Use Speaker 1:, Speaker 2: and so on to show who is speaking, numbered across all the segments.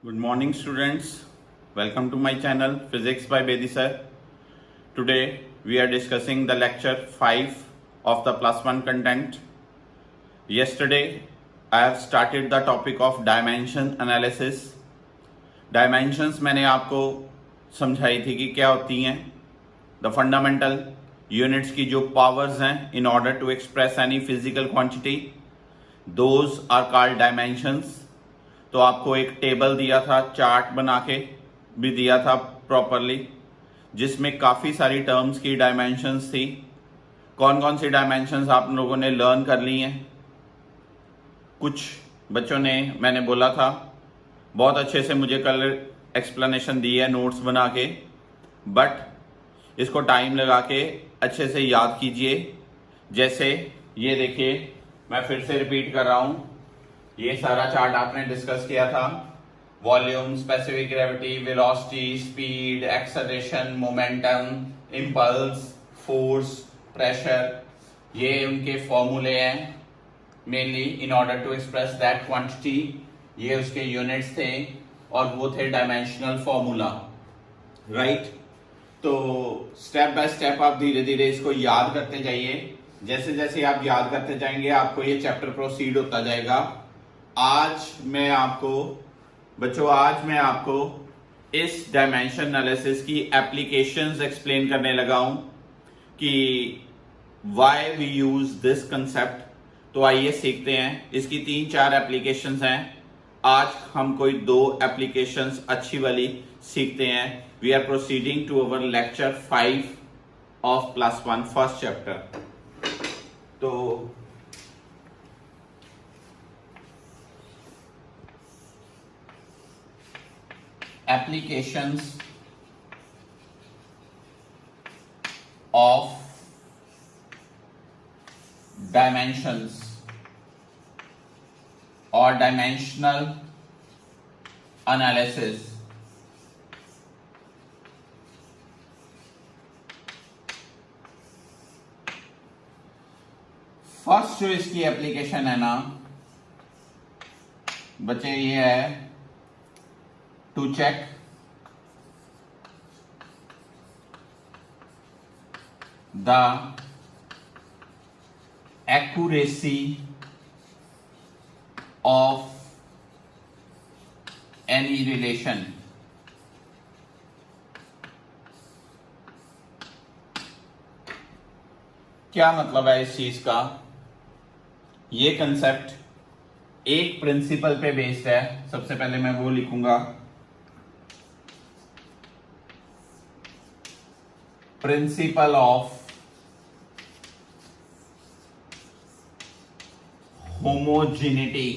Speaker 1: Good morning, students. Welcome to my channel Physics by Bedi sir. Today we are discussing the lecture 5 of the plus 1 content. Yesterday I have started the topic of dimension analysis. Dimensions मैंने आपको समझाई थी कि क्या होती हैं. The fundamental units की जो powers हैं in order to express any physical quantity, those are called dimensions. तो आपको एक टेबल दिया था, चार्ट बना के भी दिया था प्रॉपरली, जिसमें काफ़ी सारी टर्म्स की डायमेंशंस थी. कौन कौन सी डायमेंशंस आप लोगों ने लर्न कर ली हैं? कुछ बच्चों ने, मैंने बोला था, बहुत अच्छे से मुझे कल एक्सप्लेनेशन दी है नोट्स बना के, बट इसको टाइम लगा के अच्छे से याद कीजिए. जैसे ये देखिए, मैं फिर से रिपीट कर रहा हूँ, ये सारा चार्ट आपने डिस्कस किया था. Volume, specific gravity, velocity, speed, acceleration, momentum, impulse, force, pressure, ये उनके फॉर्मूले हैं mainly in order to express that quantity. ये उसके यूनिट्स थे और वो थे डायमेंशनल फॉर्मूला, राइट. तो स्टेप बाय स्टेप आप धीरे धीरे इसको याद करते जाइए. जैसे जैसे आप याद करते जाएंगे आपको ये चैप्टर प्रोसीड होता जाएगा. आज मैं आपको इस डायमेंशन एनालिसिस की एप्लीकेशंस एक्सप्लेन करने लगा हूं कि why we use this concept. तो आइए सीखते हैं. इसकी 3-4 एप्लीकेशंस हैं. आज हम कोई 2 एप्लीकेशंस अच्छी वाली सीखते हैं. We are proceeding to our lecture 5 of +1 first chapter. तो applications of dimensions or dimensional analysis. First जो इसकी एप्लीकेशन है ना बच्चे, ये है to check the accuracy of any relation. क्या मतलब है इस चीज का? ये कंसेप्ट एक प्रिंसिपल पे बेस्ड है. सबसे पहले मैं वो लिखूंगा, प्रिंसिपल ऑफ होमोजेनिटी.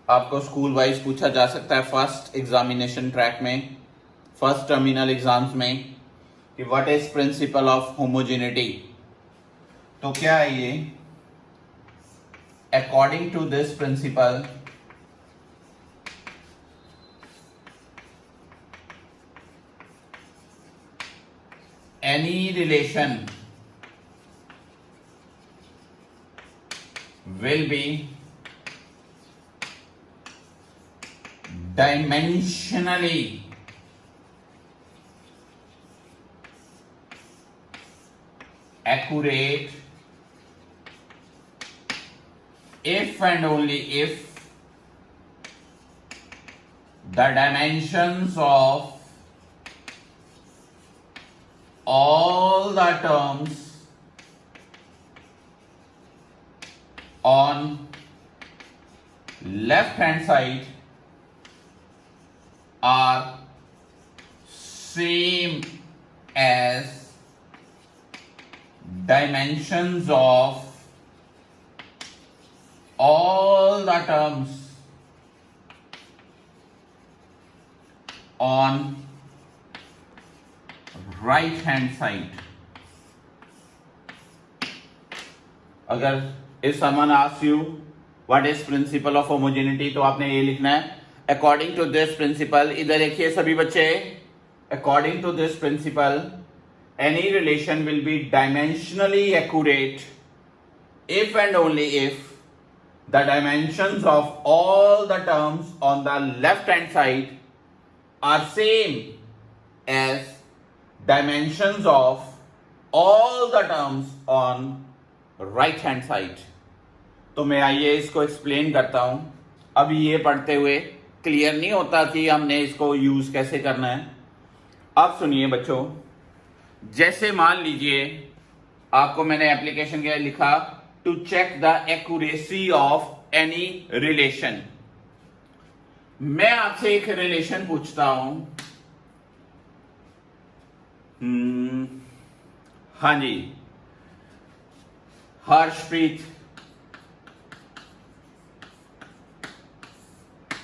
Speaker 1: आपको स्कूल वाइज पूछा जा सकता है फर्स्ट एग्जामिनेशन ट्रैक में, फर्स्ट टर्मिनल एग्जाम्स में, कि what is principle of homogeneity. तो क्या है ये? According to this principle, any relation will be dimensionally accurate if and only if the dimensions of all the terms on left hand side are same as dimensions of all the terms on right hand side. अगर if someone asks you what is principle of homogeneity, तो आपने ये लिखना है according to this principal. इधर देखिए सभी बच्चे, according to this principle any relation will be dimensionally accurate if and only if the dimensions of all the terms on the left hand side are same as dimensions of all the terms on right hand side. तो मैं आइए इसको explain करता हूं. अभी ये पढ़ते हुए क्लियर नहीं होता कि हमने इसको यूज कैसे करना है. अब सुनिए बच्चों, जैसे मान लीजिए आपको मैंने एप्लीकेशन के लिखा to check the accuracy of any relation. मैं आपसे एक रिलेशन पूछता हूं. हाँ जी, Harshpreet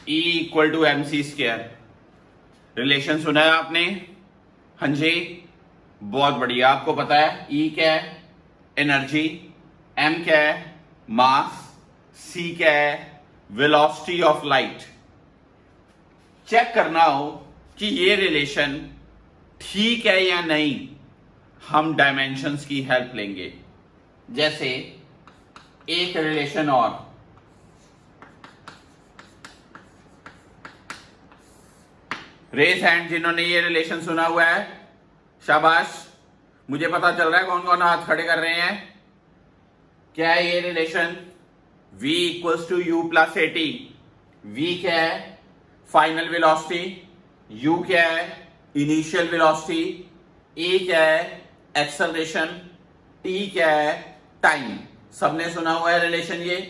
Speaker 1: E equal to MC square. Relation सुना है आपने? हाँ जी, बहुत बढ़िया. आपको पता है E क्या है? एनर्जी. M क्या है? मास. C क्या है? Velocity of light. चेक करना हो कि ये रिलेशन ठीक है या नहीं, हम डायमेंशंस की हेल्प लेंगे. जैसे एक रिलेशन और, रेस हैंड जिन्होंने ये रिलेशन सुना हुआ है. शाबाश, मुझे पता चल रहा है कौन कौन हाथ खड़े कर रहे हैं. क्या है ये relation? V equals to U plus AT. V क्या है? Final velocity. U क्या है? Initial velocity. A क्या है? एक्सेलरेशन. T क्या है? टाइम. सबने सुना हुआ है रिलेशन ये.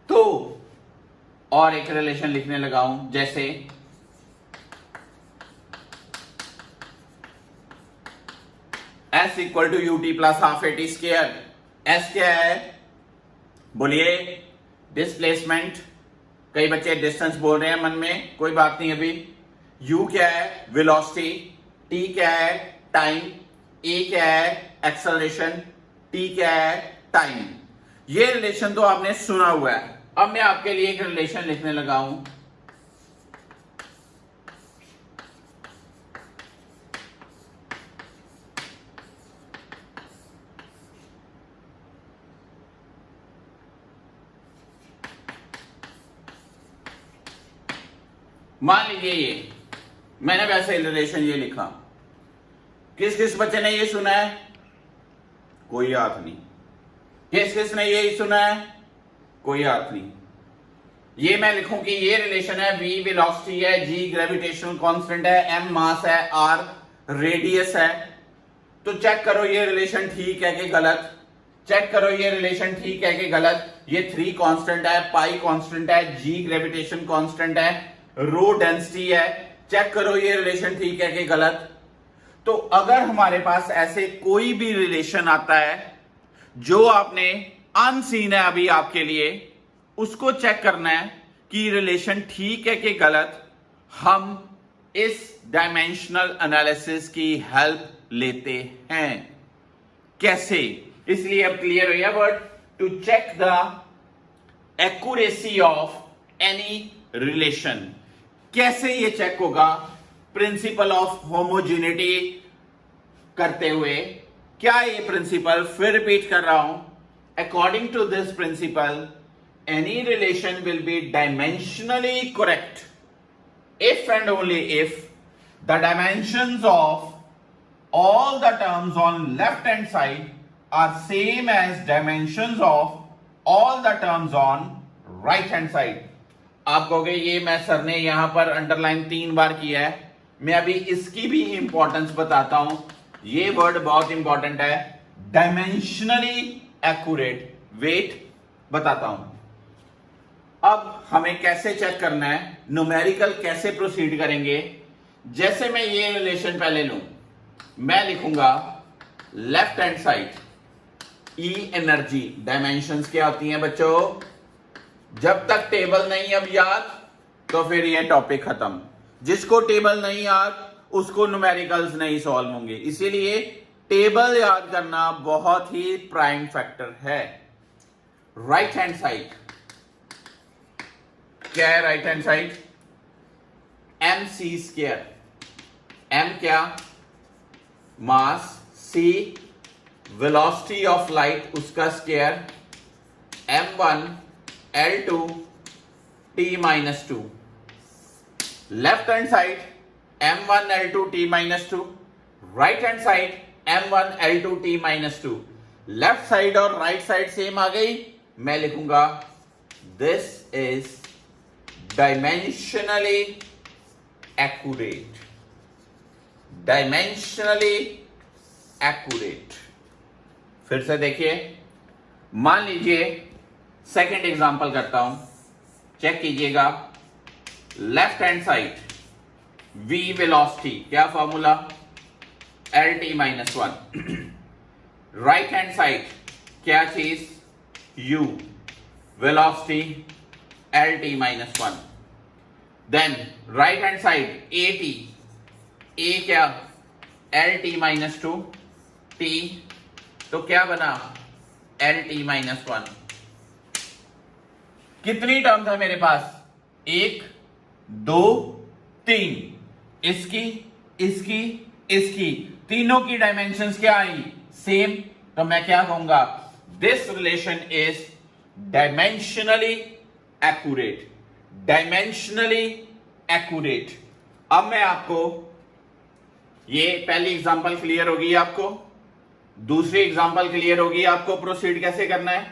Speaker 1: तो और एक रिलेशन लिखने लगा हूं, जैसे S equal to UT plus half AT square. S क्या है? बोलिए. डिस्प्लेसमेंट. कई बच्चे डिस्टेंस बोल रहे हैं मन में, कोई बात नहीं अभी. U क्या है? वेलोसिटी. T क्या है? टाइम. A क्या है? एक्सेलरेशन. T क्या है? टाइम. ये रिलेशन तो आपने सुना हुआ है. अब मैं आपके लिए एक रिलेशन लिखने लगा हूं. मान लीजिए ये मैंने वैसे रिलेशन ये लिखा. किस किस बच्चे ने ये सुना है? कोई हाथ नहीं. किस किस ने ये सुना है? कोई हाथ नहीं. ये मैं लिखूं कि ये रिलेशन है. V वेलोसिटी है, G ग्रेविटेशनल कांस्टेंट है, M मास है, R रेडियस है. तो चेक करो ये रिलेशन ठीक है कि गलत. चेक करो ये रिलेशन ठीक है कि गलत. ये 3 कांस्टेंट है, पाई कांस्टेंट है, G ग्रेविटेशन कांस्टेंट है, रो डेंसिटी है. चेक करो ये रिलेशन ठीक है कि गलत. तो अगर हमारे पास ऐसे कोई भी रिलेशन आता है जो आपने अनसीन है अभी आपके लिए, उसको चेक करना है कि रिलेशन ठीक है कि गलत. हम इस डायमेंशनल एनालिसिस की हेल्प लेते हैं. कैसे? इसलिए अब क्लियर हो गया word. To check the accuracy of any relation. कैसे ये चेक होगा? प्रिंसिपल ऑफ होमोजेनिटी करते हुए. क्या ये प्रिंसिपल? फिर रिपीट कर रहा हूं. According to this principle, any relation will be dimensionally correct if and only if the dimensions of all the terms on left hand side are same as dimensions of all the terms on right hand side. आप कहोगे ये मैं sir ने यहां पर underline 3 बार किया है. मैं अभी इसकी भी इंपॉर्टेंस बताता हूं. ये वर्ड बहुत इंपॉर्टेंट है. Dimensionally accurate. वेट बताता हूं. अब हमें कैसे चेक करना है, न्यूमेरिकल कैसे प्रोसीड करेंगे. जैसे मैं ये रिलेशन पहले लूं, मैं लिखूंगा left hand side E energy. Dimensions क्या होती हैं बच्चों? जब तक टेबल नहीं अब याद तो फिर ये टॉपिक खत्म. जिसको टेबल नहीं याद उसको न्यूमेरिकल्स नहीं सॉल्व होंगे. इसीलिए टेबल याद करना बहुत ही प्राइम फैक्टर है. राइट हैंड साइड क्या है? Right hand side MC square. M क्या? मास. C वेलोसिटी ऑफ लाइट, उसका square. M1 L2 t minus 2. Left hand side m1 L2 t minus 2. Right hand side m1 L2 t minus 2. Left side और right side same आ गई, मैं लिखूंगा this is dimensionally accurate. Dimensionally accurate. फिर से देखिए, मान लीजिए सेकंड एग्जांपल करता हूं, चेक कीजिएगा. Left hand side v velocity, क्या formula, lt minus 1. Right hand side क्या चीज, u velocity lt minus 1. Then right hand side at, a क्या, lt माइनस 2, t तो क्या बना, lt माइनस 1. कितनी टर्म था मेरे पास, 1 2 3. इसकी इसकी इसकी तीनों की डायमेंशंस क्या आई, सेम. तो मैं क्या कहूंगा, this relation is dimensionally accurate. Dimensionally accurate. अब मैं आपको, ये पहली एग्जांपल क्लियर होगी आपको, दूसरी एग्जांपल क्लियर होगी आपको प्रोसीड कैसे करना है.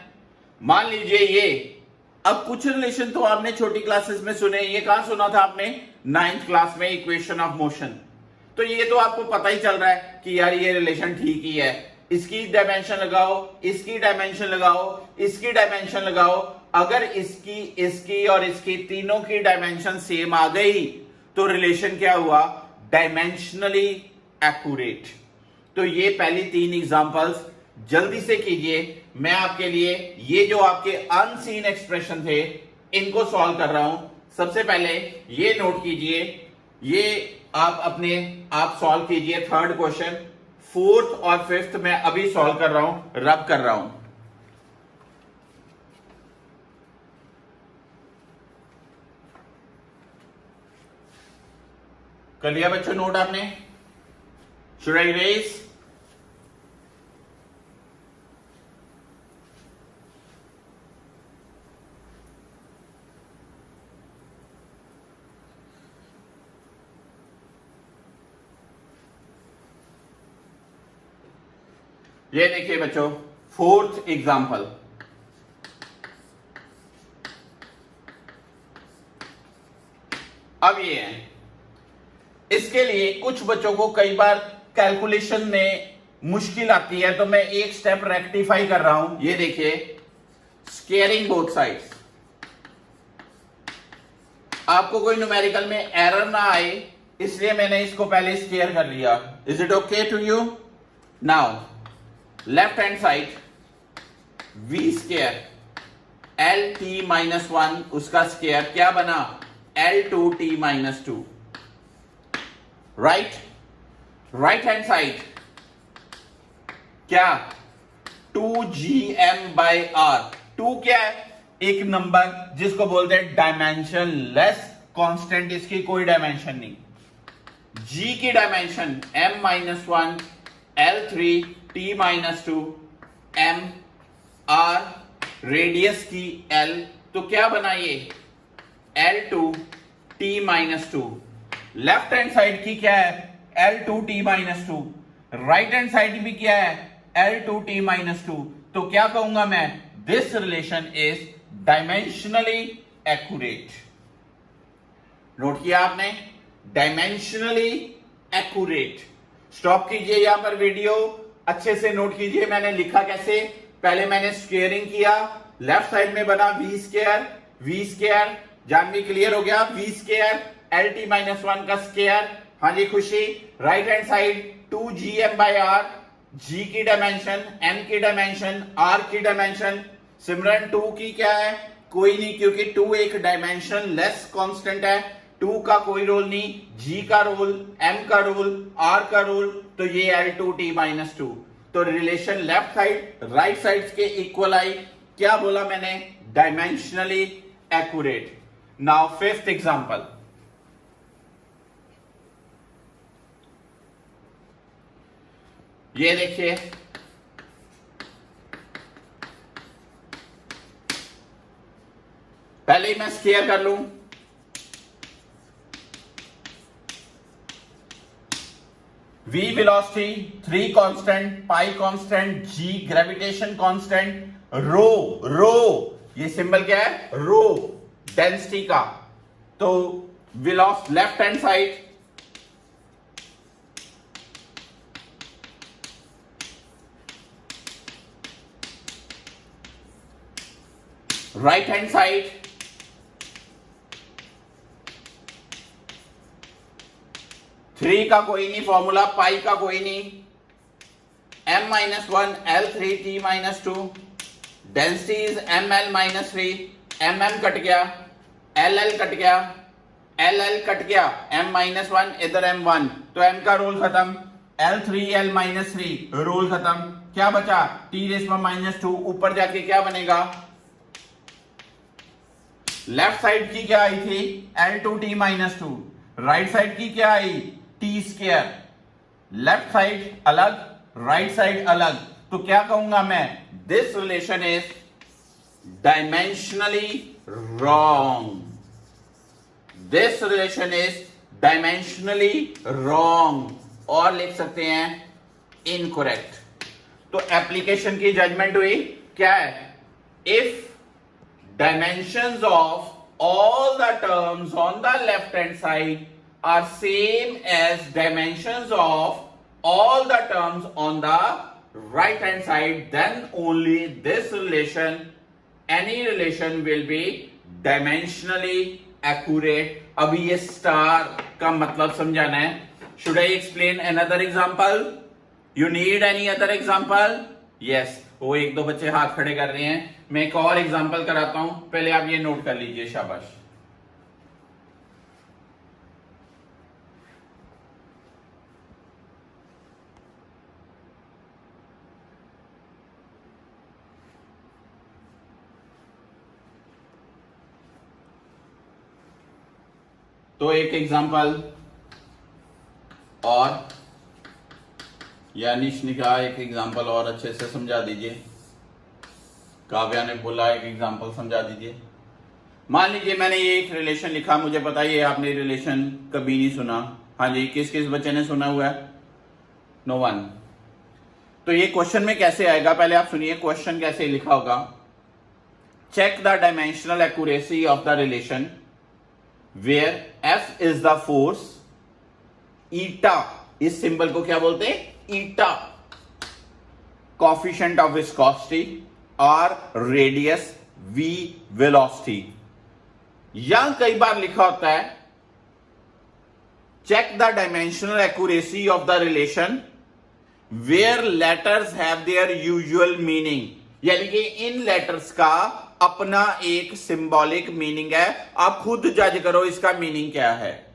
Speaker 1: मान लीजिए ये, अब कुछ रिलेशन तो आपने छोटी क्लासेस में सुने, ये कहां सुना था आपने, 9th क्लास में, इक्वेशन ऑफ मोशन. तो ये तो आपको पता ही चल रहा है कि यार ये रिलेशन ठीक ही है. इसकी डायमेंशन लगाओ, इसकी डायमेंशन लगाओ, इसकी डायमेंशन लगाओ. अगर इसकी इसकी और इसकी तीनों की डायमेंशन सेम आ गई तो रिलेशन क्या हुआ, डायमेंशनली एक्यूरेट. तो ये पहली 3 एग्जांपल्स जल्दी से कीजिए. मैं आपके लिए ये जो आपके अनसीन एक्सप्रेशन थे इनको सॉल्व कर रहा हूं. सबसे पहले ये नोट कीजिए, ये आप सॉल्व कीजिए. थर्ड क्वेश्चन, फोर्थ और फिफ्थ में अभी सॉल्व कर रहा हूं, रब कर रहा हूं. कर लिया बच्चों नोट आपने, शुड आई रेज. ये देखिए बच्चों, फोर्थ एग्जाम्पल. अब ये है, इसके लिए कुछ बच्चों को कई बार कैलकुलेशन में मुश्किल आती है, तो मैं एक स्टेप रेक्टिफाई कर रहा हूं. ये देखिए, स्केयरिंग बोथ साइड्स. आपको कोई न्यूमेरिकल में एरर ना आए इसलिए मैंने इसको पहले स्केयर कर लिया. Is it okay to you? Now left hand side v square L T minus 1, उसका स्केयर क्या बना, L2t minus 2. Right hand side क्या, 2gm बाई आर. 2 क्या है, एक नंबर जिसको बोलते हैं डायमेंशन लेस कांस्टेंट, इसकी कोई डायमेंशन नहीं. g की dimension m minus 1, L3 t minus 2, m r radius की l, तो क्या बना ये, L2 t minus 2. Left hand side की क्या है, L2 t minus 2. Right hand side भी क्या है, L2 t माइनस 2. तो क्या कहूंगा मैं, this relation is dimensionally accurate. Note किया आपने, डायमेंशनली एक्यूरेट. स्टॉप कीजिए यहां पर वीडियो, अच्छे से नोट कीजिए मैंने लिखा कैसे. पहले मैंने स्क्वेयरिंग किया, लेफ्ट साइड में बना v स्क्वायर, जानवी क्लियर हो गया, v स्क्वायर lt माइनस 1 का स्क्वायर. हाँ जी Khushi. Right hand side 2gm by R, g की डायमेंशन, m की डायमेंशन, r की डायमेंशन. सिमरन 2 की क्या है, कोई नहीं, क्योंकि 2 एक डायमेंशन लेस कांस्टेंट है, 2 का कोई रोल नहीं, g का रोल, m का रोल, r का रोल, तो ये L2t माइनस 2. तो relation left side right side के इक्वल आई. क्या बोला मैंने, dimensionally accurate. Now fifth example, ये देखिए, पहले ही मैं स्क्वायर कर लूं, v velocity, 3 constant, pi constant, g gravitation constant, rho ये सिंबल क्या है, रो डेंसिटी का। तो velocity left hand side, right hand side, three का कोई नहीं फॉर्मूला, पाई का कोई नहीं, m-1 L3t-2, density is ml-3, mm cut गया, ll कट गया, ll कट गया, m-1 इधर m1, तो m का रोल खत्म, L3l-3 रोल खत्म, क्या बचा t-2, ऊपर जाके क्या बनेगा, लेफ्ट साइड की क्या आई थी L2t-2, राइट साइड की क्या I T square, left side अलग राइट साइड अलग, तो क्या कहूंगा मैं, this relation is dimensionally wrong, this relation is dimensionally wrong, और लिख सकते हैं इनकरेक्ट। तो एप्लीकेशन की जजमेंट हुई क्या है, if dimensions of all the terms on the left hand side are same as dimensions of all the terms on the right hand side, then only this relation, any relation will be dimensionally accurate। अभी ये star का मतलब समझाना है। Should I explain another example? You need any other example? Yes, वो एक दो बच्चे हाथ खड़े कर रहे हैं, मैं एक और एग्जांपल कराता हूं, पहले आप ये नोट कर लीजिए, शाबाश। तो एक एग्जांपल और यानीश ने कहा एक एग्जांपल और अच्छे से समझा दीजिए, काव्या ने बोला एक एग्जांपल समझा दीजिए। मान लीजिए मैंने ये एक रिलेशन लिखा, मुझे बताइए आपने रिलेशन कभी नहीं सुना, हाँ जी, किस किस बच्चे ने सुना हुआ है, नो वन। तो ये क्वेश्चन में कैसे आएगा, पहले आप सुनिए क्वेश्चन कैसे लिखा होगा। Check the dimensional accuracy of the relation where F is the force, eta, इस सिंबल को क्या बोलते हैं, ईटा, कोफिशिएंट ऑफ विस्कोसिटी और रेडियस v वेलोसिटी। यहां कई बार लिखा होता है check the dimensional accuracy of the relation where letters have their usual meaning, यानी कि इन लेटर्स का अपना एक सिंबॉलिक मीनिंग है, आप खुद जज करो इसका मीनिंग क्या है।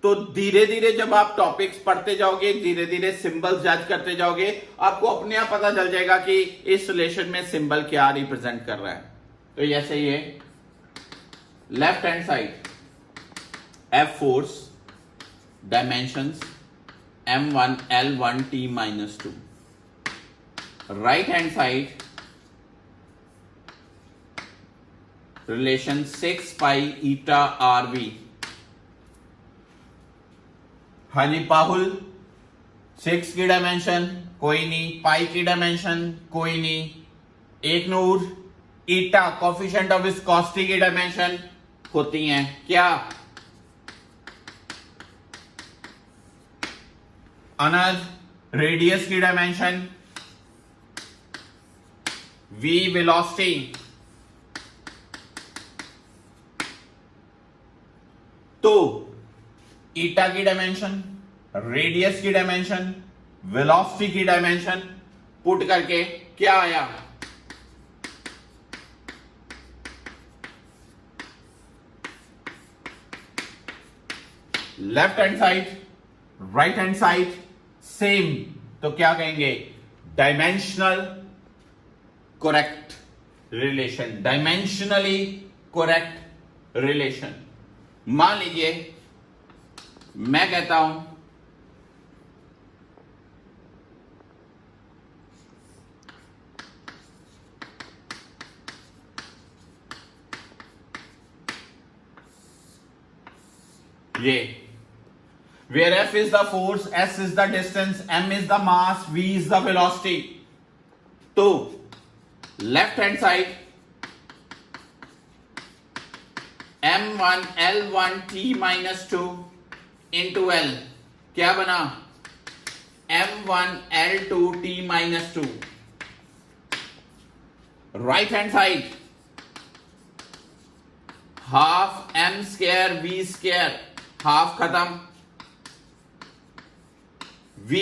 Speaker 1: तो धीरे धीरे जब आप टॉपिक्स पढ़ते जाओगे, धीरे धीरे सिंबल्स जज करते जाओगे, आपको अपने आप पता चल जाएगा कि इस रिलेशन में सिंबल क्या रिप्रेजेंट कर रहा है। तो जैसे ये left hand side F force, dimensions m1 L1 t-2, right hand side relation 6 पाई ईटा RV। हाँ जी पाहुल, 6 की डायमेंशन कोई नहीं, पाई की डायमेंशन कोई नहीं, एक नूर, ईटा कोफिशिएंट ऑफ विस्कोसिटी की डायमेंशन होती हैं क्या, अनद रेडियस की डायमेंशन, v वेलोसिटी, तो ईटा की डायमेंशन, रेडियस की डायमेंशन, वेलोसिटी की डायमेंशन पुट करके क्या आया, left hand side right hand side same, तो क्या कहेंगे, dimensional correct relation, dimensionally correct relation. मान लीजिए मैं कहता हूं ये, where F is the force, S is the distance, M is the mass, V is the velocity. तो left hand side M1 L1 T minus 2 into L क्या बना? M1 L2 T minus 2. Right hand side half M square V square, half खत्म, V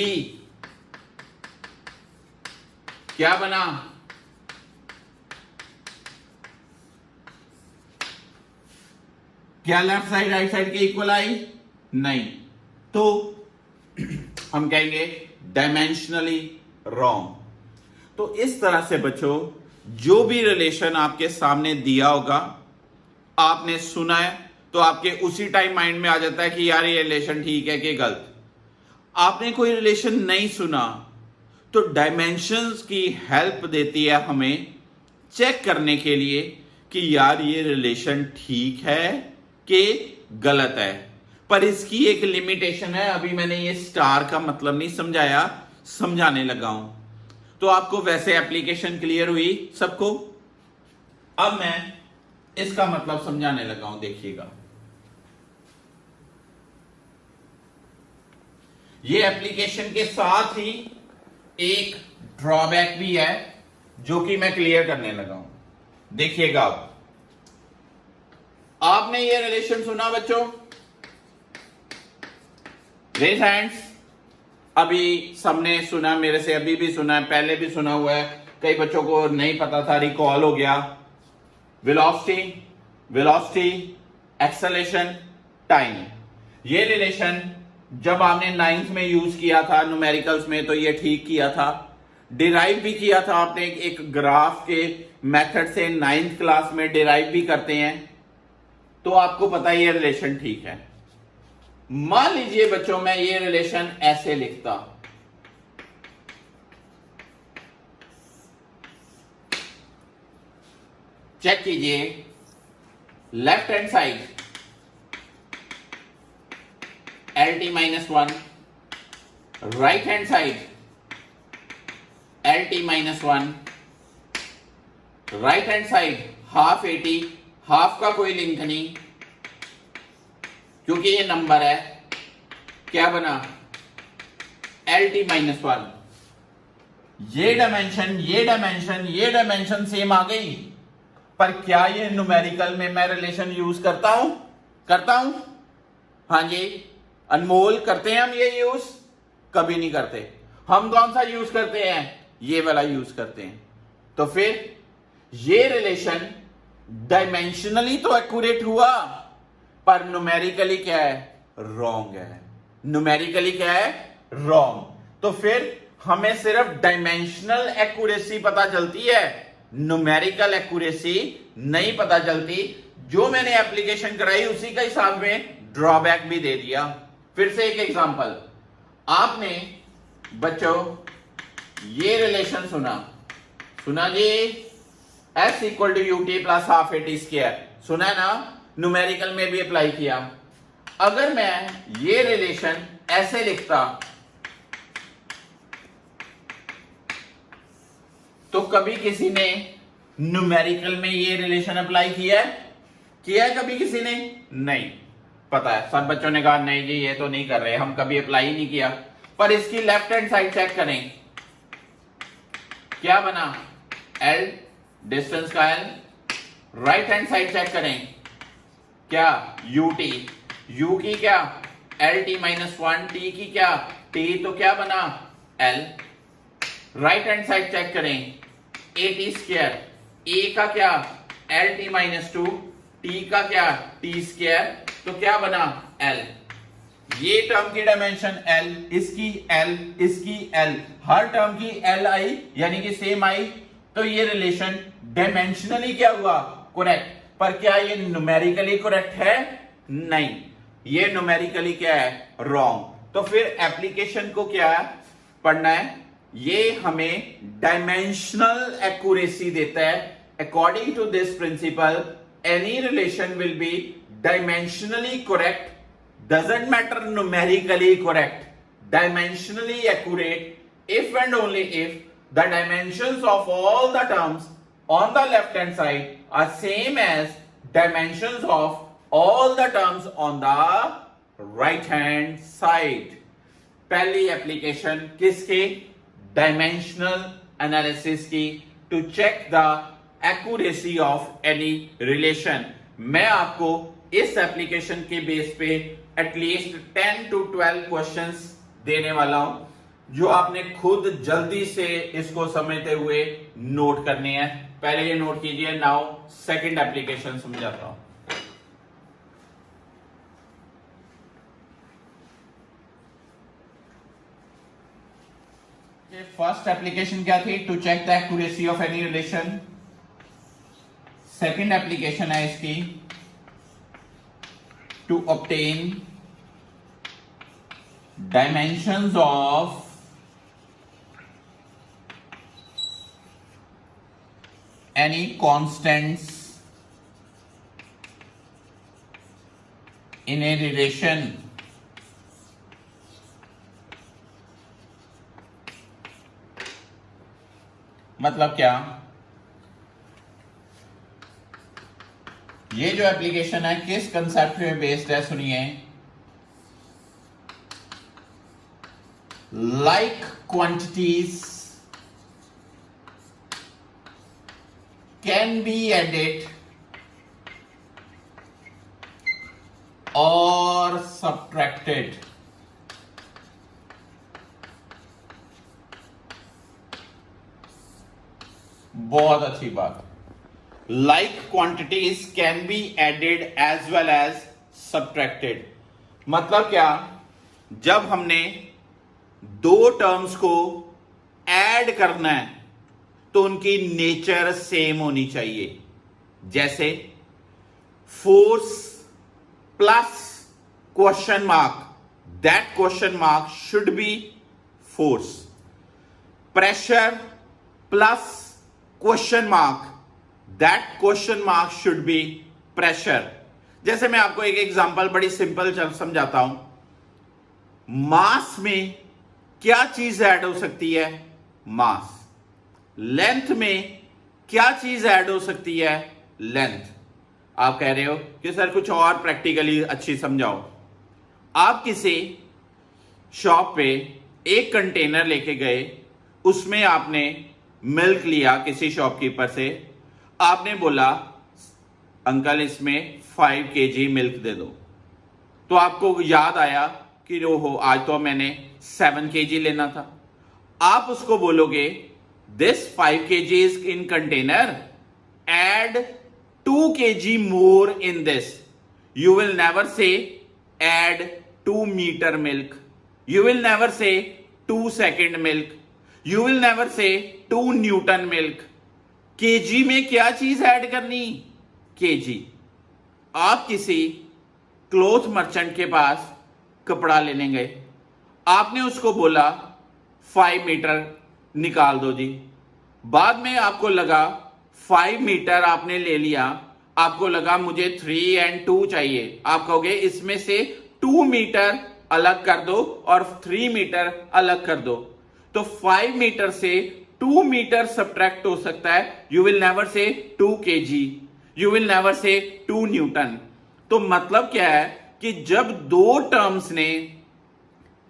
Speaker 1: क्या बना? क्या left side right side के equal आई? नहीं, तो हम कहेंगे डायमेंशनली रॉन्ग. तो इस तरह से बच्चों जो भी रिलेशन आपके सामने दिया होगा, आपने सुना है तो आपके उसी टाइम माइंड में आ जाता है कि यार ये रिलेशन ठीक है कि गलत. आपने कोई रिलेशन नहीं सुना तो डायमेंशंस की हेल्प देती है हमें चेक करने के लिए कि यार ये रिलेशन ठीक है कि गलत है. पर इसकी एक लिमिटेशन है. अभी मैंने ये स्टार का मतलब नहीं समझाया, समझाने लगा हूं. तो आपको वैसे एप्लीकेशन क्लियर हुई सबको? अब मैं इसका मतलब समझाने लगा हूं, देखिएगा. ये एप्लीकेशन के साथ ही एक ड्रॉबैक भी है जो कि मैं क्लियर करने लगा हूं. देखिएगा, अब आपने ये रिलेशन सुना बच्चों? Raise hands. अभी सबने सुना, मेरे से अभी भी सुना है, पहले भी सुना हुआ है, कई बच्चों को नहीं पता था, रिकॉल हो गया. Velocity, velocity, acceleration, time. ये रिलेशन जब आपने 9th में यूज किया था न्यूमेरिकल्स में तो ये ठीक किया था. डिराइव भी किया था आपने एक ग्राफ के मेथड से, 9th क्लास में डिराइव भी करते हैं, तो आपको पता है ये रिलेशन ठीक है. मान लीजिए बच्चों मैं ये रिलेशन ऐसे लिखता, चेक कीजिए. Left hand side LT minus 1, right hand side LT minus 1, right hand side half AT, half का कोई लिंक नहीं क्योंकि ये नंबर है. क्या बना? LT minus 1. ये डायमेंशन, ये डायमेंशन, ये डायमेंशन सेम आ गई. पर क्या ये न्यूमेरिकल में मैं रिलेशन यूज करता हूं? करता हूं? हाँ जी. अनमोल, करते हैं हम ये यूज? कभी नहीं करते. हम कौन सा यूज करते हैं? ये वाला यूज करते हैं. तो फिर ये रिलेशन डायमेंशनली तो एक्यूरेट हुआ, पर न्यूमेरिकली क्या है? रॉन्ग है. न्यूमेरिकली क्या है? रॉन्ग. तो फिर हमें सिर्फ डायमेंशनल एक्यूरेसी पता चलती है, न्यूमेरिकल एक्यूरेसी नहीं पता चलती. जो मैंने एप्लीकेशन कराई उसी का हिसाब में ड्रॉबैक भी दे दिया. फिर से एक एग्जांपल, आपने बच्चों ये रिलेशन सुना जी, S equal to UT plus half AT square, सुना है ना? न्यूमेरिकल में भी अप्लाई किया. अगर मैं ये रिलेशन ऐसे लिखता तो कभी किसी ने न्यूमेरिकल में ये रिलेशन अप्लाई किया है? किया है कभी किसी ने? नहीं. पता है सब बच्चों ने कहा नहीं जी ये तो नहीं कर रहे, हम कभी अप्लाई ही नहीं किया. पर इसकी लेफ्ट हैंड साइड चेक करें, क्या बना? L, डिस्टेंस का L. Right hand side check करें, क्या? UT. U की क्या? LT minus 1. T की क्या? T. तो क्या बना? L. Right hand side check करें, AT स्क्वायर. A का क्या? LT minus 2. T का क्या? T square. तो क्या बना? L. ये टर्म की डायमेंशन L, इसकी L, इसकी L, हर टर्म की L आई यानी कि सेम आई. तो ये रिलेशन डायमेंशनली क्या हुआ? करेक्ट. पर क्या ये न्यूमेरिकली करेक्ट है? नहीं, ये न्यूमेरिकली क्या है? रॉन्ग. तो फिर एप्लीकेशन को क्या पढ़ना है? ये हमें डायमेंशनल एक्यूरेसी देता है. According to this principle any relation will be dimensionally correct doesn't matter numerically correct, dimensionally accurate if and only if the dimensions of all the terms on the left hand side are same as dimensions of all the terms on the right hand side. पहली application किसकी? Dimensional analysis की, to check the accuracy of any relation. मैं आपको इस application के base पे at least 10 to 12 questions देने वाला हूं जो आपने खुद जल्दी से इसको समझते हुए नोट करने हैं. पहले ये नोट कीजिए. नाउ सेकंड एप्लीकेशन समझाता हूं. फर्स्ट एप्लीकेशन क्या थी? To check the accuracy of any relation. Second application है इसकी to obtain dimensions of any constants in a relation. मतलब क्या? ये जो एप्लीकेशन है किस कंसेप्ट पे बेस्ड है? सुनिए. Like quantities can be added or subtracted. बहुत अच्छी बात. Like quantities can be added as well as subtracted. मतलब क्या? जब हमने दो टर्म्स को ऐड करना है तो उनकी नेचर सेम होनी चाहिए. जैसे force plus question mark, that question mark should be force. Pressure plus question mark, that question mark should be pressure. जैसे मैं आपको एक एग्जांपल बड़ी सिंपल समझाता हूं. मास में क्या चीज ऐड हो सकती है? मास. लेंथ में क्या चीज ऐड हो सकती है? लेंथ. आप कह रहे हो कि सर कुछ और प्रैक्टिकली अच्छी समझाओ. आप किसी शॉप पे एक कंटेनर लेके गए, उसमें आपने मिल्क लिया किसी शॉपकीपर से. आपने बोला अंकल इसमें 5 kg मिल्क दे दो. तो आपको याद आया कि ओहो आज तो मैंने 7 kg लेना था. आप उसको बोलोगे this 5 kg is in container, add 2 kg more in this. You will never say add 2 meter milk. You will never say 2 second milk. You will never say 2 Newton milk. kg में क्या चीज add करनी? kg. आप किसी cloth merchant के पास कपड़ा लेने गए, आपने उसको बोला 5 मीटर निकाल दो जी. बाद में आपको लगा 5 मीटर आपने ले लिया, आपको लगा मुझे 3 and 2 चाहिए. आप कहोगे इसमें से 2 मीटर अलग कर दो और 3 मीटर अलग कर दो. तो 5 मीटर से 2 मीटर सब्ट्रैक्ट हो सकता है. You will never say 2 kg, you will never say 2 Newton. तो मतलब क्या है कि जब दो टर्म्स ने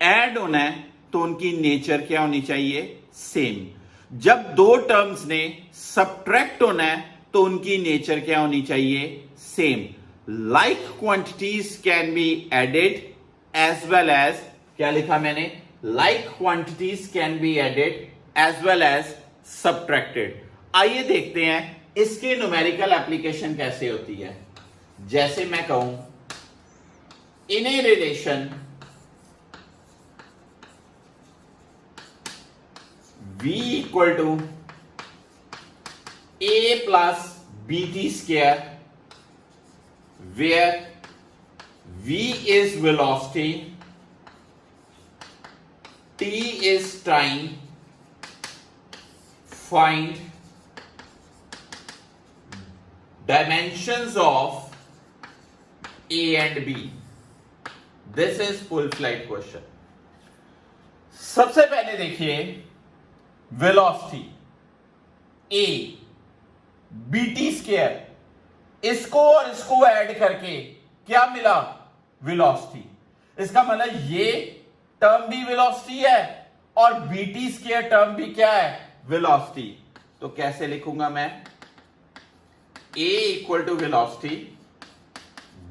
Speaker 1: ऐड होना है तो उनकी नेचर क्या होनी चाहिए? सेम. जब दो टर्म्स ने सब्ट्रैक्ट होना है तो उनकी नेचर क्या होनी चाहिए? Same. Like quantities can be added as well as, क्या लिखा मैंने? Like quantities can be added as well as subtracted. आइए देखते हैं इसके न्यूमेरिकल एप्लीकेशन कैसे होती है. जैसे मैं कहूं इन a relation V equal to A plus BT square, where V is velocity, T is time. Find dimensions of A and B. This is full flight question. सबसे पहले देखिए वेलोसिटी ए बीटी स्क्वायर, इसको और इसको ऐड करके क्या मिला? Velocity. इसका मतलब ये टर्म भी वेलोसिटी है और बीटी स्क्वायर टर्म भी क्या है? वेलोसिटी। तो कैसे लिखूंगा मैं? A equal to velocity,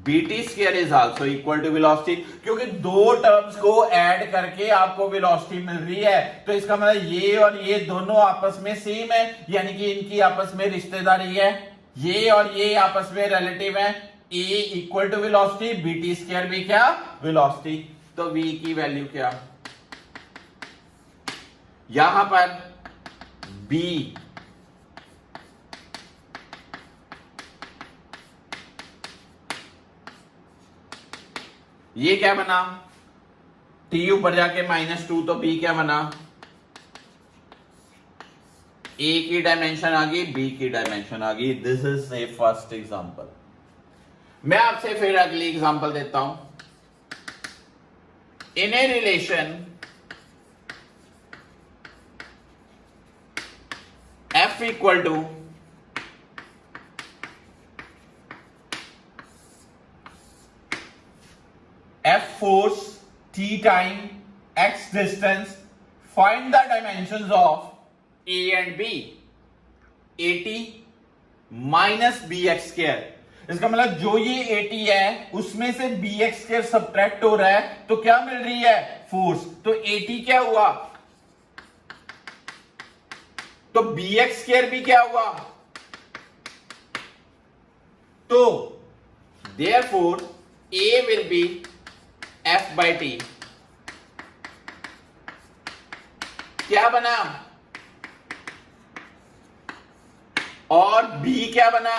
Speaker 1: BT square is also equal to velocity, क्योंकि दो टर्म्स को ऐड करके आपको वेलोसिटी मिल रही है। तो इसका मतलब ये और ये दोनों आपस में सेम है, यानी कि इनकी आपस में रिश्तेदारी है। ये और ये आपस में रिलेटिव है। A equal to velocity, BT square भी क्या? वेलोसिटी। तो V की वैल्यू क्या? यहां पर B ये क्या बना? T ऊपर जाके -2, तो B क्या बना? A की डायमेंशन आ गई, B की डायमेंशन आ गई। This is a first example. मैं आपसे फिर अगली एग्जांपल देता हूं। In a relation F equal to F force, T time, X distance, find the dimensions of A and B, AT minus BX square। इसका मतलब जो ये AT है उसमें से BX square सब्ट्रैक्ट हो रहा है, तो क्या मिल रही है? फोर्स। तो AT क्या हुआ? तो BX square भी क्या हुआ? तो therefore A will be F by T। क्या बना? और B क्या बना?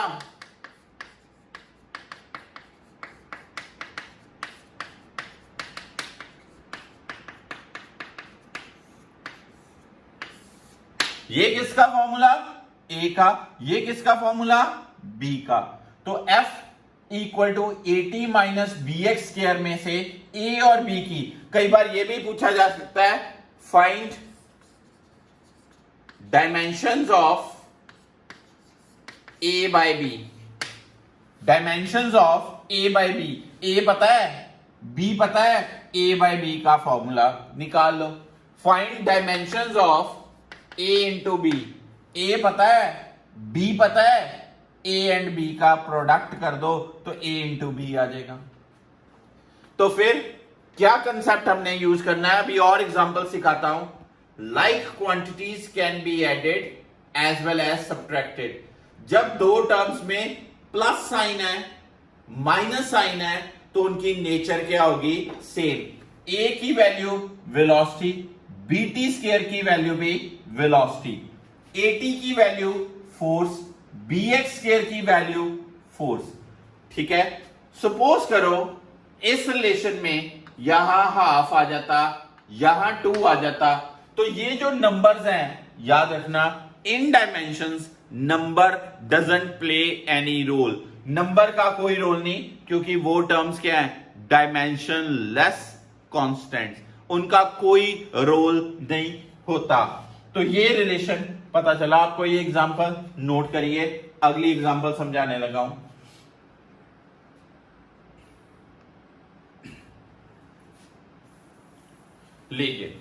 Speaker 1: ये किसका फॉर्मूला? A का। ये किसका फॉर्मूला? B का। तो F equal to AT minus BX square में से A और B की, कई बार ये भी पूछा जा सकता है, find dimensions of A by B। Dimensions of A by B। A पता है, B पता है, A बाय B का फॉर्मूला निकाल लो। Find dimensions of A into B। A पता है, B पता है, A एंड B का प्रोडक्ट कर दो तो A इंटू B आ जाएगा। तो फिर क्या कंसेप्ट हमने यूज करना है? अभी और एग्जांपल सिखाता हूं। Like quantities can be added as well as subtracted. जब दो टर्म्स में प्लस साइन है, माइनस साइन है, तो उनकी नेचर क्या होगी? सेम। A की वैल्यू वेलोसिटी, BT स्क्वायर की वैल्यू भी वेलोसिटी, AT की वैल्यू फोर्स, BX स्क्वायर की वैल्यू फोर्स। ठीक है। सपोज करो इस रिलेशन में यहां हाफ आ जाता, यहां 2 आ जाता, तो ये जो नंबर्स हैं, याद रखना, in dimensions number doesn't play any role. Number का कोई रोल नहीं, क्योंकि वो टर्म्स क्या है? डायमेंशनलेस कांस्टेंट्स, उनका कोई रोल नहीं होता। तो ये रिलेशन पता चला आपको। ये एग्जांपल नोट करिए, अगली एग्जांपल समझाने लगा हूं। लीजिए,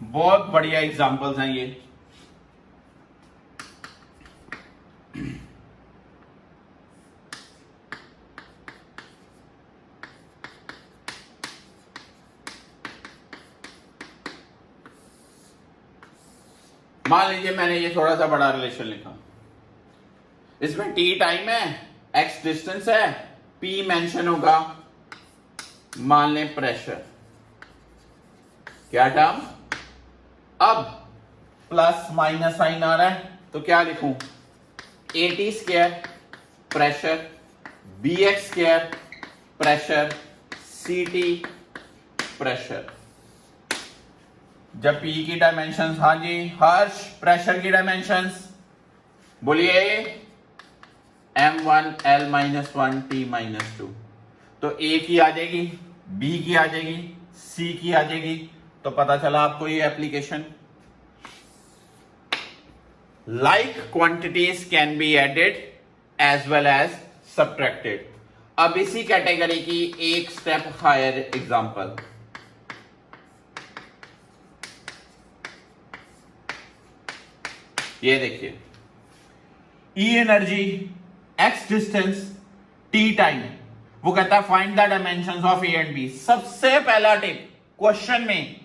Speaker 1: बहुत बढ़िया एग्जांपल्स हैं ये। मान लीजिए मैंने ये थोड़ा सा बड़ा रिलेशन लिखा, इसमें T टाइम है, X डिस्टेंस है, P मेंशन होगा, मान लें प्रेशर। क्या टर्म? अब प्लस माइनस साइन आ रहा है, तो क्या लिखूं? AT square pressure, BX square pressure, CT pressure. जब P की डायमेंशंस, हाँ जी हर्ष, प्रेशर की डायमेंशंस बोलिए, m1 L-1 T-2, तो A की आ जाएगी, B की आ जाएगी, C की आ जाएगी। तो पता चला आपको ये application. Like quantities can be added as well as subtracted। अब इसी कैटेगरी की एक स्टेप हायर एग्जांपल, ये देखिए, E energy, X distance, T time, वो कहता है find the dimensions of A and B। सबसे पहला टिप क्वेश्चन में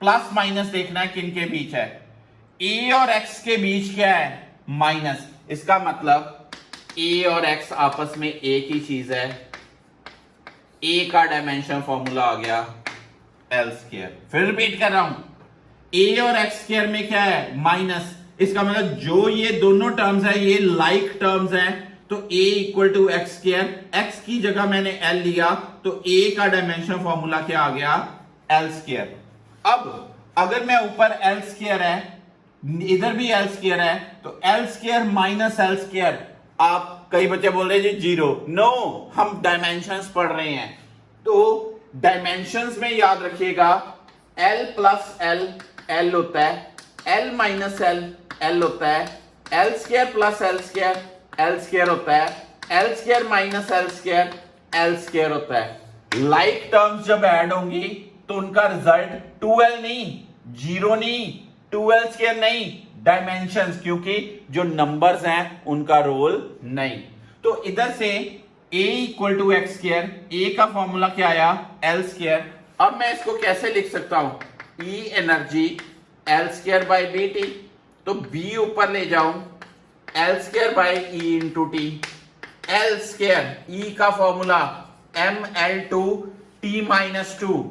Speaker 1: प्लस माइनस देखना है किन के बीच है। A और X के बीच क्या है, माइनस। इसका मतलब A और X आपस में एक ही चीज है। A का डायमेंशन फॉर्मूला आ गया L²। फिर रिपीट कर रहा हूं, A और X² में क्या है, माइनस। इसका मतलब जो ये दोनों टर्म्स है ये लाइक टर्म्स है, तो A equal to X²। X की जगह मैंने L लिया, तो A का डायमेंशन फॉर्मूला क्या आ गया, L²। अब अगर मैं ऊपर L² है, इधर भी L² है, तो L² माइनस L²। आप कई बच्चे बोल रहे हैं जी 0, नो, हम डायमेंशंस पढ़ रहे हैं। तो डायमेंशंस में याद रखिएगा L प्लस L L होता है, L माइनस L L होता है, L² प्लस L² L² होता है, L² माइनस L² L² होता है। लाइक टर्म्स जब ऐड होंगी तो उनका रिजल्ट 2L नहीं, 0 नहीं, 2L² नहीं, डायमेंशंस, क्योंकि जो नंबर्स हैं उनका रोल नहीं। तो इधर से A equal to X², A का फॉर्मूला क्या आया, L²। अब मैं इसको कैसे लिख सकता हूं, E energy L² by BT, तो B ऊपर ले जाऊं, L² by E into T। L², E का फॉर्मूला ML2 T-2,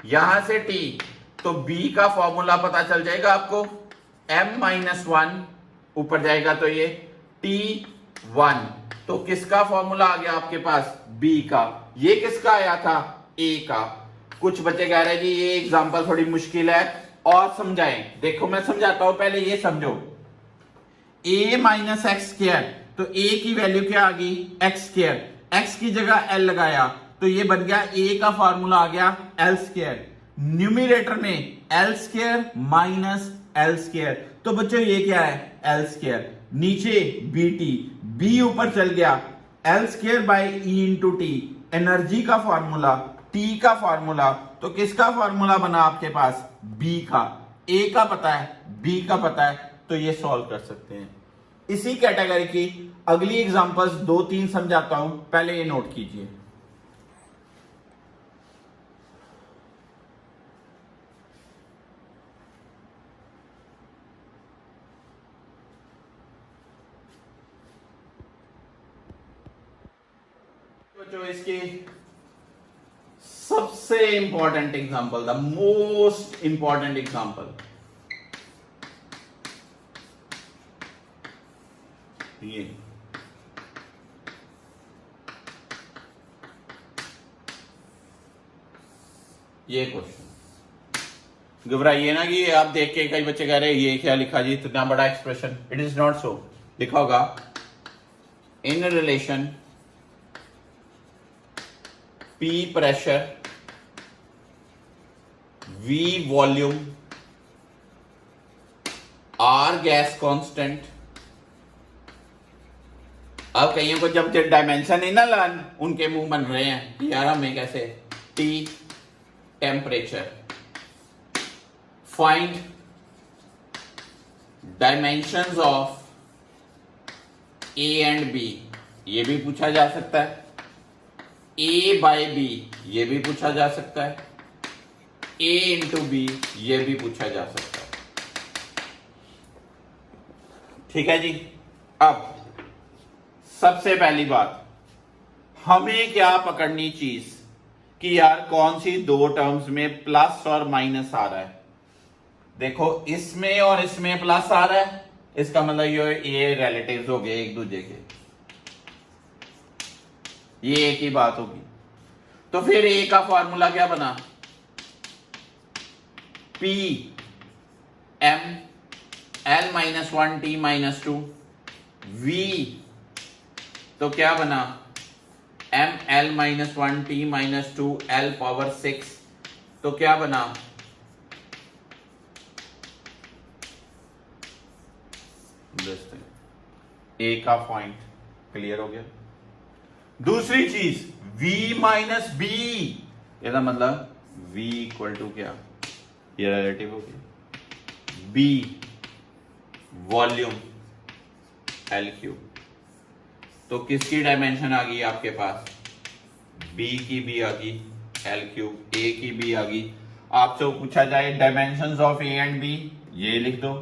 Speaker 1: यहां से T, तो B का फॉर्मूला पता चल जाएगा आपको, M-1 ऊपर जाएगा तो ये T1। तो किसका फॉर्मूला आ गया आपके पास, B का। ये किसका आया था, A का। कुछ बच्चे कह रहे हैं जी ये एग्जांपल थोड़ी मुश्किल है, और समझाएं। देखो मैं समझाता हूं, पहले ये समझो। A माइनस X², तो A की वैल्यू क्या आ गई, X²। X की जगह L लगाया, तो ये बन गया A का फॉर्मूला आ गया L²। न्यूमरेटर में L² माइनस L², तो बच्चों ये क्या है, L²। नीचे BT, B ऊपर चल गया, L² by E into T, energy का फॉर्मूला, T का फॉर्मूला, तो किसका फॉर्मूला बना आपके पास, B का। A का पता है, B का पता है, तो ये सॉल्व कर सकते हैं। इसी कैटेगरी की अगली एग्जांपल्स 2-3 समझाता हूं, पहले ये नोट कीजिए। जो इसकी सबसे important example, the most important example, ये क्वेश्चन। घबराइए ना कि आप देख के कई बच्चे कह रहे हैं ये क्या लिखा जी, इतना बड़ा expression. It is not so. लिखा होगा in relation P pressure, V volume, R gas constant. अब कईयों को जब डायमेंशन नहीं ना लर्न, उनके मुंह बन रहे हैं कि यार हमें कैसे, T temperature, find dimensions of A and B, ये भी पूछा जा सकता है। A बाई B, ये भी पूछा जा सकता है। A इंटू B, ये भी पूछा जा सकता है। ठीक है जी। अब सबसे पहली बात, हमें क्या पकड़नी चीज कि यार कौन सी दो टर्म्स में प्लस और माइनस आ रहा है। देखो इसमें और इसमें प्लस आ रहा है, इसका मतलब ये रिलेटिव्स हो गए एक दूसरे के, ये एक ही बात होगी। तो फिर ए का फॉर्मूला क्या बना, P M L minus 1 T minus 2 V तो क्या बना M L minus 1 T minus 2 L power 6 तो क्या बना ए का पॉइंट क्लियर हो गया। दूसरी चीज V माइनस बी, इसका मतलब V इक्वल टू क्या, ये रिलेटिव हो गया, B वॉल्यूम L क्यूब। तो किसकी डायमेंशन आ गई आपके पास, B की भी आ गई, L क्यूब, A की भी आ गई। आपसे पूछा जाए dimensions of A and B, ये लिख दो,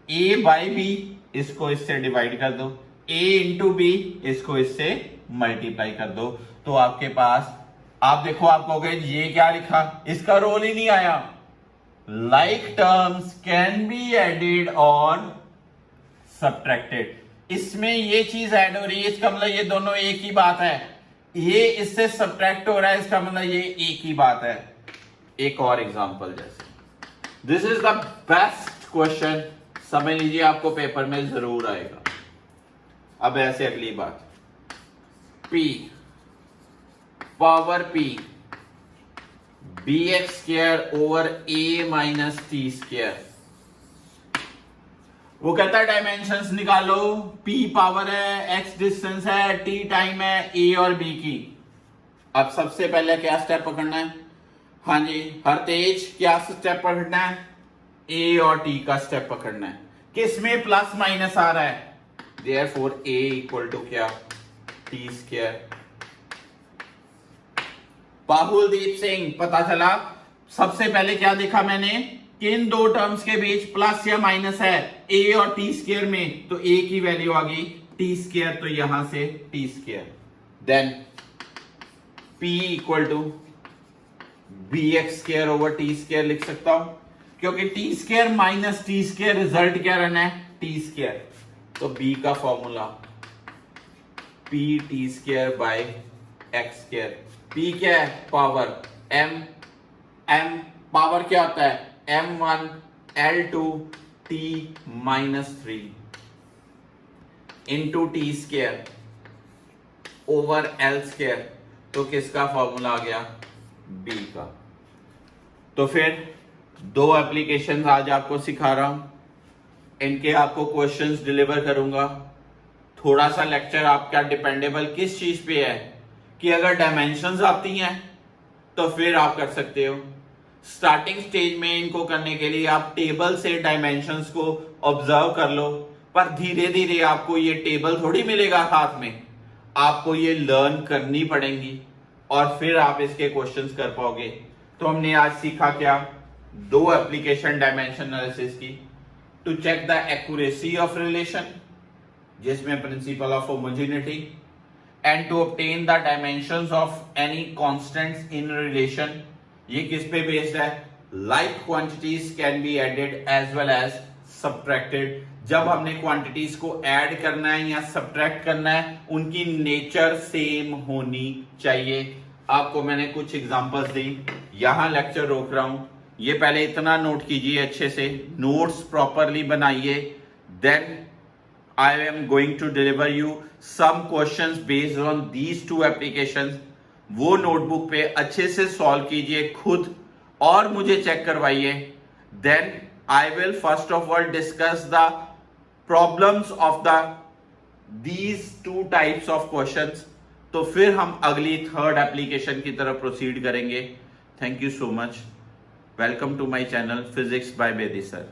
Speaker 1: A बाई B इसको इससे डिवाइड कर दो, A इंटू बी इसको इससे मल्टीप्लाई कर दो। तो आपके पास आप देखो, आप कहोगे ये क्या लिखा, इसका रोल ही नहीं आया। Like terms can be added और सब्ट्रैक्टेड, इसमें ये चीज ऐड हो रही है, इसका मतलब ये दोनों एक ही बात है। ये इससे सब्ट्रैक्ट हो रहा है, इसका मतलब ये एक ही बात है। एक और एग्जांपल, जैसे this is the best question, समझ लीजिए आपको पेपर में जरूर आएगा। अब ऐसे अगली बात, P power P bx square over a minus T square. वो कहता है डायमेंशंस निकालो, P पावर है, x डिस्टेंस है, t टाइम है a और b की। अब सबसे पहले क्या स्टेप पकड़ना है, हाँ जी हर तेज क्या स्टेप पकड़ना है, a और t का स्टेप पकड़ना है। किसमें प्लस माइनस आ रहा है, Therefore a इक्वल टू क्या, t स्क्वायर। बाहुलदीप सिंह, पता चला सबसे पहले क्या देखा मैंने कि इन दो टर्म्स के बीच प्लस या माइनस है a और t स्क्वायर में, तो a की वैल्यू आ गई t स्क्वायर, तो यहां से t square. Then p equal to bx square over t square लिख सकता हूं, क्योंकि t square minus t square result क्या रहना है, t स्क्वायर। तो b का formula p t square by x square. p क्या है, पावर, m पावर क्या होता है, m1 l2 t minus 3 into T square over l square. तो किसका फॉर्मूला आ गया, b का। तो फिर दो एप्लीकेशन आज आपको सिखा रहा हूं, इनके आपको क्वेश्चंस डिलीवर करूंगा। थोड़ा सा लेक्चर आपका डिपेंडेबल किस चीज पे है कि अगर डायमेंशंस आती हैं तो फिर आप कर सकते हो। स्टार्टिंग स्टेज में इनको करने के लिए आप टेबल से डायमेंशंस को ऑब्जर्व कर लो, पर धीरे धीरे आपको ये टेबल थोड़ी मिलेगा हाथ में, आपको ये लर्न करनी पड़ेगी और फिर आप इसके क्वेश्चंस कर पाओगे। तो हमने आज सीखा क्या, दो एप्लीकेशन डायमेंशन एनालिसिस की, to check the accuracy of relation जिसमें principle of homogeneity, and to obtain the dimensions of any constants in relation. ये किस पे बेस्ड है, like quantities can be added as well as subtracted. जब हमने quantities को add करना है या सब्ट्रैक्ट करना है, उनकी नेचर सेम होनी चाहिए। आपको मैंने कुछ एग्जांपल्स दी, यहां लेक्चर रोक रहा हूं, ये पहले इतना नोट कीजिए अच्छे से, नोट्स प्रॉपरली बनाइए, then I am going to deliver you some questions based on these two applications. वो नोटबुक पे अच्छे से सॉल्व कीजिए खुद और मुझे चेक करवाइए। Then I will first of all discuss the problems of the these two types of questions. तो फिर हम अगली थर्ड एप्लीकेशन की तरफ प्रोसीड करेंगे। Thank you so much. Welcome to my channel physics by Bedi sir.